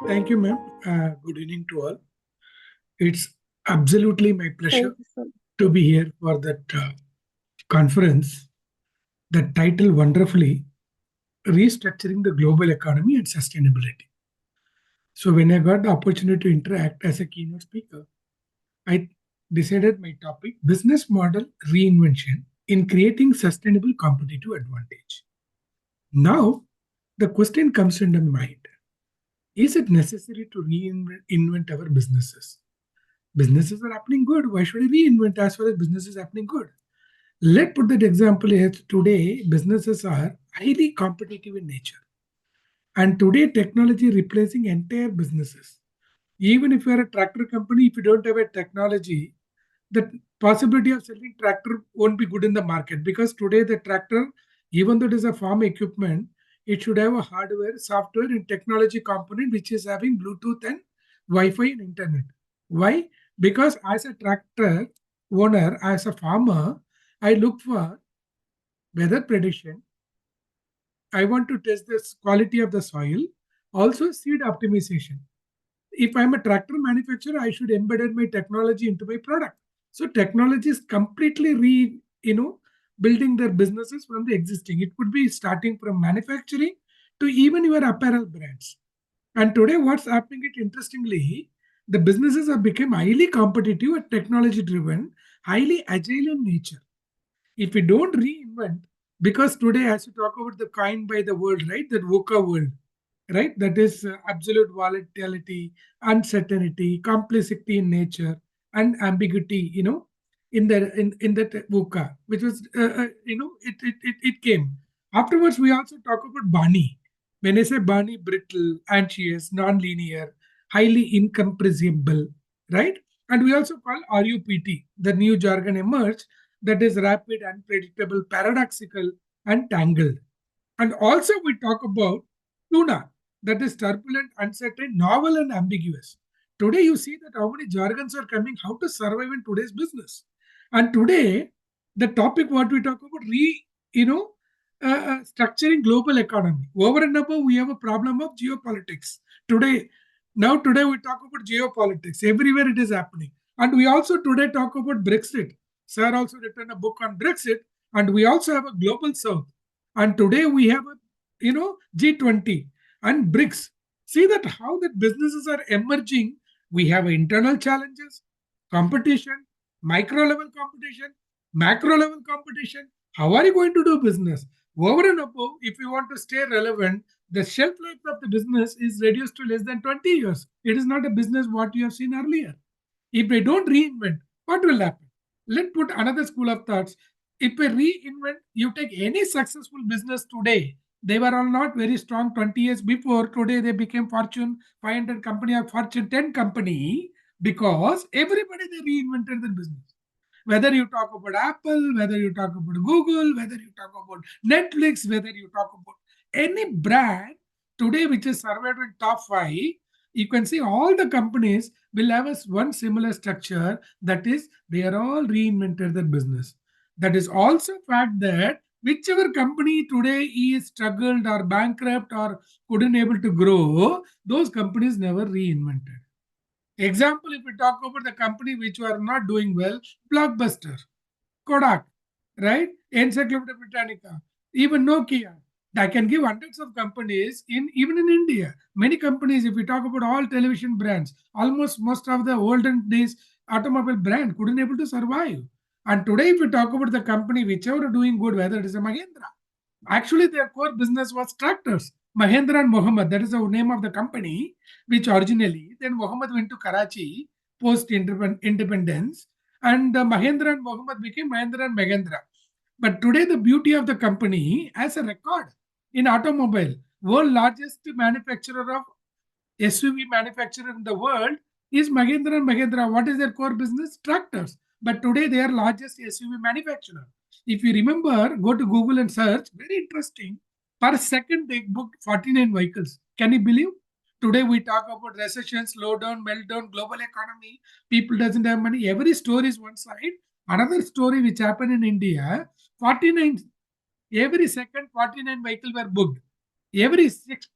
Thank you, ma'am. Good evening to all. It's absolutely my pleasure Thank you, sir. to be here for that conference. The title wonderfully Restructuring the Global Economy and Sustainability. So, when I got the opportunity to interact as a keynote speaker, I decided my topic business model reinvention in creating sustainable competitive advantage. Now, the question comes into my mind, is it necessary to reinvent our businesses? Businesses are happening good. Why should I reinvent as far as business is happening good? Let's put that example here. Today, businesses are highly competitive in nature. And today, technology replacing entire businesses. Even if you are a tractor company, if you don't have a technology, the possibility of selling tractor won't be good in the market, because today the tractor, even though it is a farm equipment, it should have a hardware, software, and technology component which is having Bluetooth and Wi-Fi and internet. Why? Because as a tractor owner, as a farmer, I look for weather prediction. I want to test the quality of the soil, also seed optimization. If I'm a tractor manufacturer, I should embed my technology into my product. So technology is completely building their businesses from the existing. It could be starting from manufacturing to even your apparel brands. And today, what's happening? It interestingly, the businesses have become highly competitive and technology driven, highly agile in nature. If we don't reinvent, because today, as you talk about the kind by the world, right, that VUCA world, right, that is absolute volatility, uncertainty, complexity in nature, and ambiguity, in that VUCA, which was, it came. Afterwards, we also talk about Barney. When I say Barney, brittle, anxious, non-linear, highly incompressible, right? And we also call RUPT, the new jargon emerged, that is rapid, unpredictable, paradoxical, and tangled. And also we talk about tuna, that is turbulent, uncertain, novel, and ambiguous. Today you see that how many jargons are coming, how to survive in today's business. And today, the topic what we talk about, structuring global economy. Over and above, we have a problem of geopolitics. Today, today we talk about geopolitics. Everywhere it is happening. And we also today talk about Brexit. Sir also written a book on Brexit. And we also have a global south. And today we have a, G20 and BRICS. See that how that businesses are emerging. We have internal challenges, competition, micro level competition, macro level competition. How are you going to do business? Over and above, if you want to stay relevant, the shelf life of the business is reduced to less than 20 years. It is not a business what you have seen earlier. If they don't reinvent, what will happen? Let's put another school of thoughts. If we reinvent, you take any successful business today, they were all not very strong 20 years before. Today they became Fortune 500 company or Fortune 10 company because everybody they reinvented their business. Whether you talk about Apple, whether you talk about Google, whether you talk about Netflix, whether you talk about any brand today which is survived in top five, you can see all the companies will have one similar structure, that is they are all reinvented their business. That is also fact that whichever company today is struggled or bankrupt or couldn't able to grow, those companies never reinvented. Example, if we talk about the company which were not doing well, Blockbuster, Kodak, right? Encyclopedia Britannica, even Nokia. I can give hundreds of companies in even in India. Many companies, if we talk about all television brands, almost most of the olden days automobile brand couldn't able to survive. And today, if we talk about the company whichever are doing good, whether it is a Mahindra, actually their core business was tractors. Mahindra and Mohammed, that is the name of the company, which originally, then Mohammed went to Karachi post independence, and Mahindra and Mohammed became Mahindra and Mahendra. But today, the beauty of the company has a record in automobile. World largest manufacturer of SUV manufacturer in the world is Mahindra and Mahindra. What is their core business? Tractors. But today they are largest SUV manufacturer. If you remember, go to Google and search. Very interesting. Per second they book 49 vehicles. Can you believe? Today we talk about recession, slowdown, meltdown, global economy. People doesn't have money. Every story is one side. Another story which happened in India, 49, every second 49 vehicles were booked. Every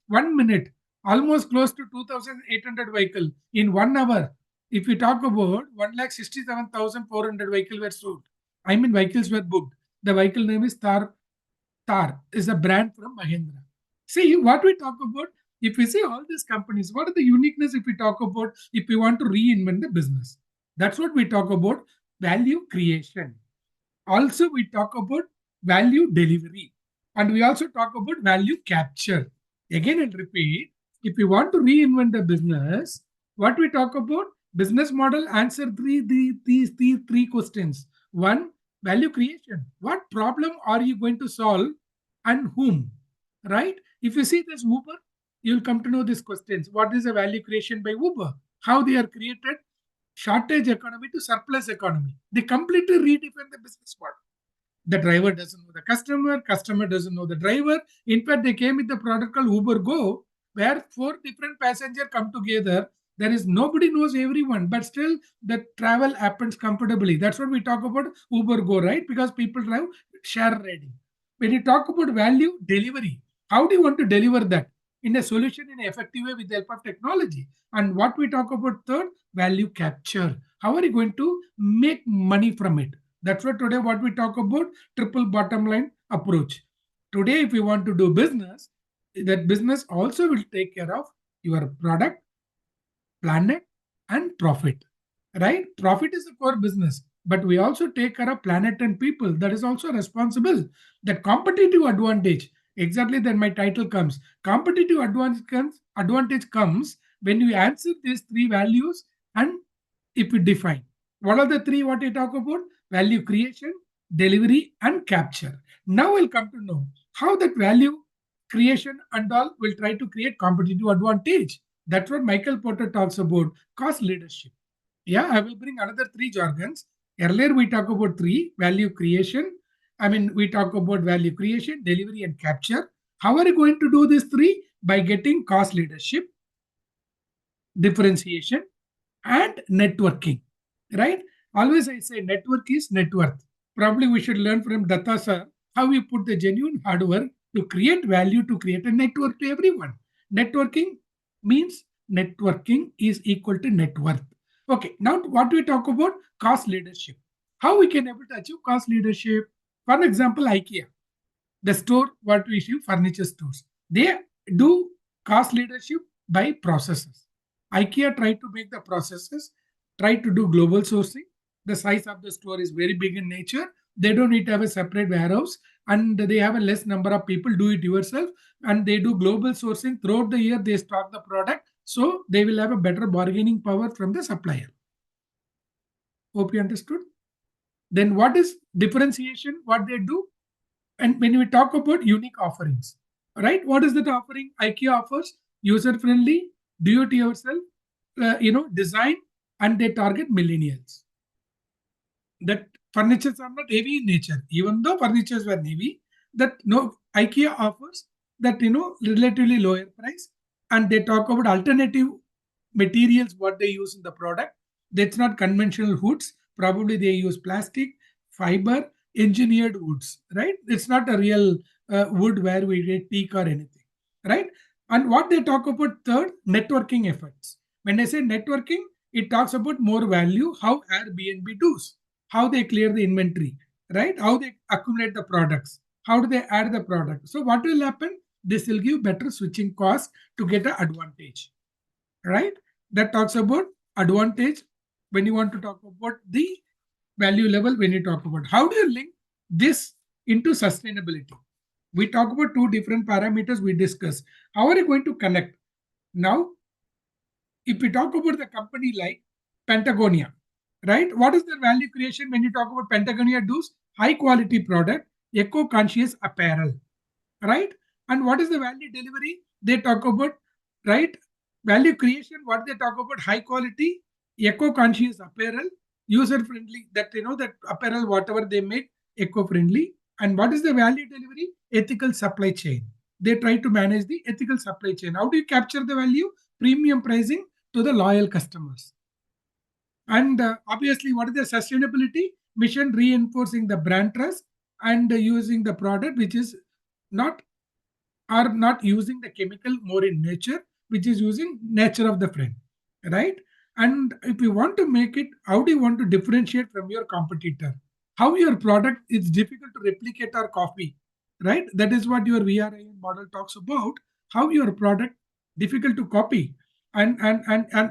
1 minute almost close to 2,800 vehicle in 1 hour. If we talk about 1,67,400 vehicles were sold. I mean, vehicles were booked. The vehicle name is Thar. Thar is a brand from Mahindra. See what we talk about. If we see all these companies, what are the uniqueness if we talk about if we want to reinvent the business? That's what we talk about value creation. Also, we talk about value delivery. And we also talk about value capture. Again, and repeat, if you want to reinvent the business, what we talk about, business model, answer these three questions. One, value creation. What problem are you going to solve and whom? Right? If you see this Uber, you'll come to know these questions. What is the value creation by Uber? How they are created? Shortage economy to surplus economy. They completely redefine the business model. The driver doesn't know the customer doesn't know the driver. In fact, they came with the product called Uber Go, where four different passengers come together. There is nobody knows everyone, but still the travel happens comfortably. That's what we talk about Uber Go, right? Because people drive share riding. When you talk about value delivery, how do you want to deliver that in a solution in an effective way with the help of technology? And what we talk about third, value capture. How are you going to make money from it? That's what today what we talk about triple bottom line approach. Today, if you want to do business, that business also will take care of your product, planet, and profit. Right? Profit is the core business, but we also take care of planet and people. That is also responsible. That competitive advantage. Exactly, then my title comes. Competitive advantage comes when you answer these three values and if we define. What are the three what we talk about? Value creation, delivery, and capture. Now we'll come to know how that value creation and all will try to create competitive advantage. That's what Michael Porter talks about cost leadership. Yeah, I will bring another three jargons. Earlier we talk about three value creation. We talk about value creation, delivery, and capture. How are you going to do these three? By getting cost leadership, differentiation, and networking, right? Always I say network is net worth. Probably we should learn from Datta sir how we put the genuine hard work to create value, to create a network to everyone. Networking means networking is equal to net worth. Okay, now what we talk about cost leadership. How we can able to achieve cost leadership? For example, IKEA, the store what we issue furniture stores. They do cost leadership by processes. IKEA try to make the processes, try to do global sourcing. The size of the store is very big in nature. They don't need to have a separate warehouse and they have a less number of people. Do it yourself and they do global sourcing throughout the year. They stock the product so they will have a better bargaining power from the supplier. Hope you understood. Then what is differentiation? What they do? And when we talk about unique offerings, right? What is that offering? IKEA offers user friendly, do it yourself, design, and they target millennials. That furnitures are not heavy in nature, even though furnitures were heavy. That no IKEA offers that relatively lower price, and they talk about alternative materials what they use in the product. That's not conventional woods. Probably they use plastic, fiber, engineered woods. Right? It's not a real wood where we get teak or anything. Right? And what they talk about third, networking efforts. When I say networking, it talks about more value. How Airbnb does, how they clear the inventory, right? How they accumulate the products, how do they add the product. So what will happen? This will give better switching cost to get an advantage, right? That talks about advantage when you want to talk about the value level. When you talk about how do you link this into sustainability, we talk about two different parameters we discuss. How are you going to connect? Now, if we talk about the company like Patagonia, right? What is their value creation when you talk about Patagonia does? High quality product, eco-conscious apparel, right? And what is the value delivery? They talk about, right? Value creation, what they talk about, high quality, eco-conscious apparel, user-friendly, that apparel, whatever they make, eco-friendly. And what is the value delivery? Ethical supply chain. They try to manage the ethical supply chain. How do you capture the value? Premium pricing to the loyal customers. And obviously, what is the sustainability? Mission reinforcing the brand trust and using the product which is not, or not using the chemical more in nature, which is using nature of the friend, right? And if you want to make it, how do you want to differentiate from your competitor? How your product is difficult to replicate or copy, right? That is what your VRIN model talks about. How your product difficult to copy, and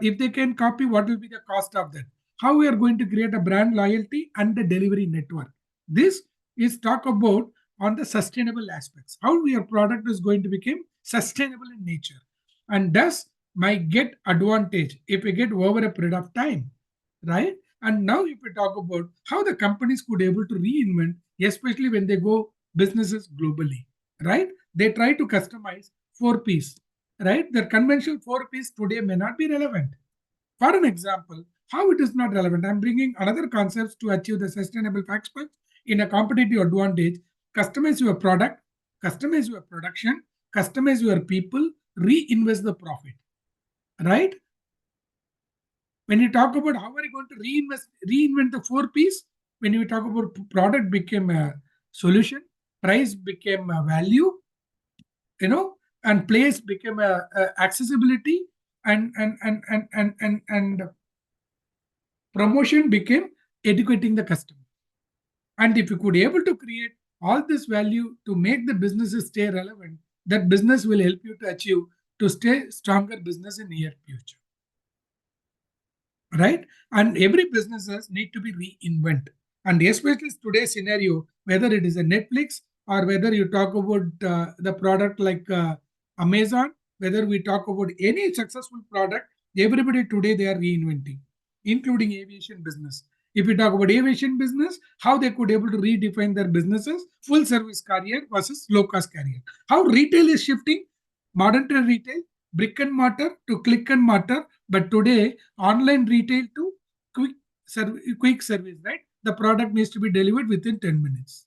if they can copy, what will be the cost of that? How we are going to create a brand loyalty and the delivery network. This is talk about on the sustainable aspects. How your product is going to become sustainable in nature, and thus might get advantage if we get over a period of time, right? And now if we talk about how the companies could able to reinvent, especially when they go businesses globally, right? They try to customize 4 Ps, right? The conventional 4 Ps today may not be relevant. For an example, how it is not relevant, I'm bringing another concepts to achieve the sustainable aspects in a competitive advantage. Customize your product, customize your production, customize your people, reinvest the profit, right? When you talk about how are you going to reinvent the 4 Ps, when you talk about product became a solution, price became a value, and place became a accessibility, and promotion became educating the customer. And if you could able to create all this value to make the businesses stay relevant, that business will help you to achieve to stay stronger business in near future, right? And every businesses need to be reinvent, and especially today's scenario, whether it is a Netflix or whether you talk about the product like Amazon, whether we talk about any successful product, everybody today they are reinventing, including aviation business. If we talk about aviation business, how they could able to redefine their businesses, full service carrier versus low cost carrier. How retail is shifting, modern trade retail, brick and mortar to click and mortar, but today online retail to quick service, right? The product needs to be delivered within 10 minutes.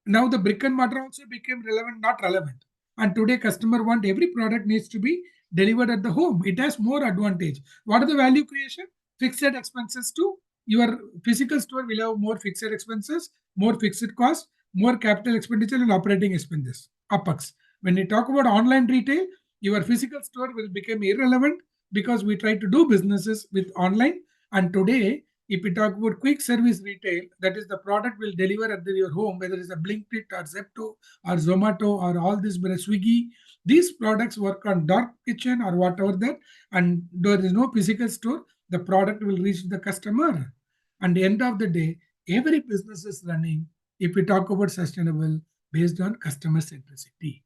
Now the brick and mortar also became relevant, not relevant. And today customer want every product needs to be delivered at the home. It has more advantage. What are the value creation? Fixed expenses to your physical store will have more fixed expenses, more fixed cost, more capital expenditure and operating expenses, OPEX. When you talk about online retail, your physical store will become irrelevant because we try to do businesses with online. And today, if we talk about quick service retail, that is the product will deliver at your home, whether it's a Blinkit or Zepto or Zomato or all this, Swiggy. These products work on dark kitchen or whatever that, and there is no physical store. The product will reach the customer. And the end of the day, every business is running, if we talk about sustainable, based on customer centricity.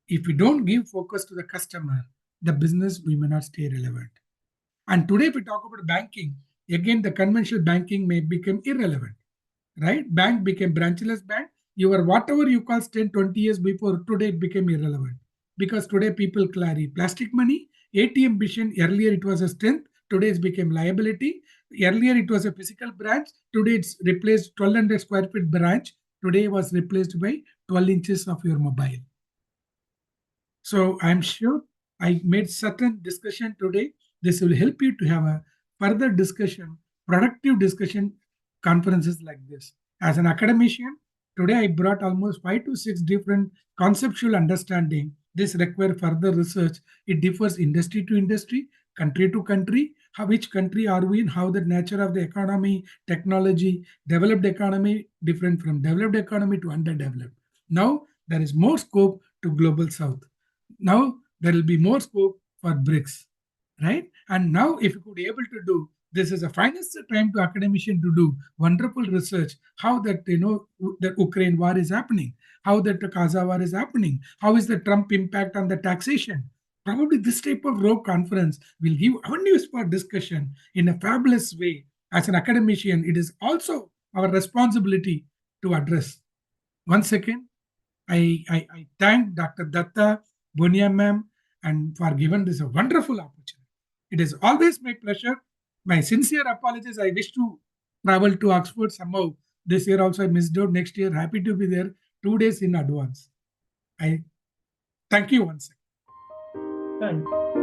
If we don't give focus to the customer, the business we may not stay relevant. And today, if we talk about banking, again, the conventional banking may become irrelevant, right? Bank became branchless bank. Your whatever you cost 10, 20 years before, today it became irrelevant. Because today people carry plastic money. ATM machine, earlier it was a strength. Today it's became liability. Earlier it was a physical branch. Today it's replaced 1200 square feet branch. Today was replaced by 12 inches of your mobile. So I'm sure I made certain discussion today. This will help you to have a further discussion, productive discussion conferences like this. As an academician, today I brought almost 5 to 6 different conceptual understanding. This requires further research. It differs industry to industry, country to country. Which country are we in? How the nature of the economy, technology, developed economy different from developed economy to underdeveloped. Now there is more scope to global south. Now there will be more scope for BRICS, right? And now if you could able to do, this is the finest time to academician to do wonderful research, how that, the Ukraine war is happening, how that the Gaza war is happening, how is the Trump impact on the taxation. Probably this type of rogue conference will give avenues for discussion in a fabulous way. As an academician, it is also our responsibility to address. Once again, I thank Dr. Datta, Bonia ma'am, and for giving this a wonderful opportunity. It is always my pleasure. My sincere apologies. I wish to travel to Oxford somehow. This year also I missed out. Next year, happy to be there 2 days in advance. I thank you once again. Thank you.